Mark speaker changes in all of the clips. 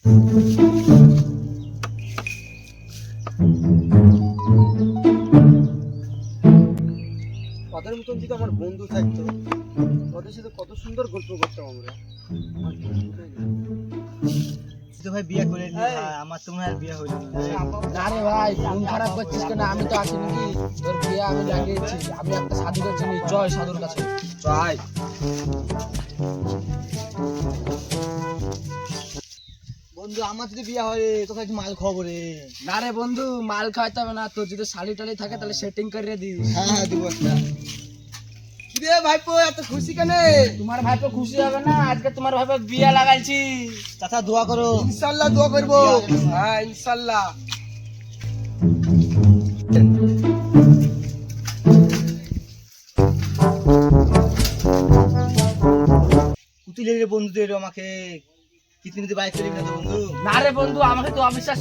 Speaker 1: ওদের মতন যদি আমার বন্ধু থাকতো, ওদের সাথে কত সুন্দর গল্প করতাম আমরা। তো ভাই বিয়ে করে নি, আমার তো মনে হয় বিয়ে হইল
Speaker 2: না রে ভাই, মন খারাপ করছিস কেন? আমি তো আছি নাকি, তোর বিয়ে আমি লাগিয়েছি। আমি একটা সাধু করছি, জয় সাধুর কাছে
Speaker 1: চাই। বন্ধু আমার যদি বিয়ে হয় তোকে একটু মাল খাওয়াবো রে।
Speaker 2: না রে বন্ধু, মাল খাওয়াতে হবে না। তোর যদি শালি টালি থাকে তাহলে সেটিং করে দিস।
Speaker 1: হ্যাঁ দিব একটা। কিরে ভাইপো এত খুশি কেন?
Speaker 2: তোমার ভাই তো খুশি হবে না? আজকে তোমার ভাই বিয়ে লাগাইছি।
Speaker 1: চাচা দোয়া করো।
Speaker 2: ইনশাআল্লাহ দোয়া করবো। হ্যাঁ ইনশাআল্লাহ।
Speaker 1: কুতিলে রে বন্ধুদের আমাকে কিতনিতে বাইক করে না তো বন্ধু।
Speaker 2: না রে বন্ধু, আমাকে তো অবিশ্বাস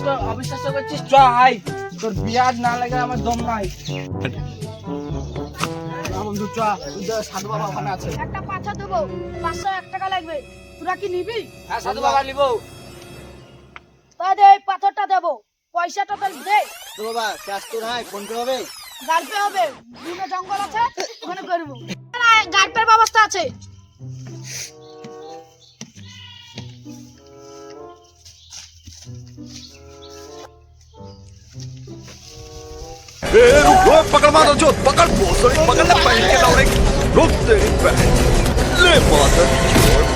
Speaker 2: করছিস। জয়, তোর বিয়ে আজ না লাগে আমার দম নাই। না বন্ধু চ, সাধু বাবা ওখানে আছে।
Speaker 3: একটা পাথর দেবো, 501 টাকা লাগবে, তোরা কি নিবি?
Speaker 2: হ্যাঁ সাধু বাবা নিব।
Speaker 3: তাহলে এই পাথরটা দেবো, পয়সাটা তাহলে দে।
Speaker 1: তো বাবা ক্যাশ তো নাই, ফোন পে হবে?
Speaker 3: গার্পে হবে, দুটো জঙ্গল আছে ওখানে করবো। না, গার্পের ব্যবস্থা আছে।
Speaker 4: रुक पकड़ मारो जो पकड़ भोसड़ी पकड़ ले पहन के लौड़े रुक तेरी बहन ले मादर चोद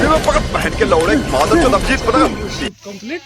Speaker 4: ये पकड़ पहन के लौड़े मादर चोद अब जीत पड़ा
Speaker 2: কমপ্লিট।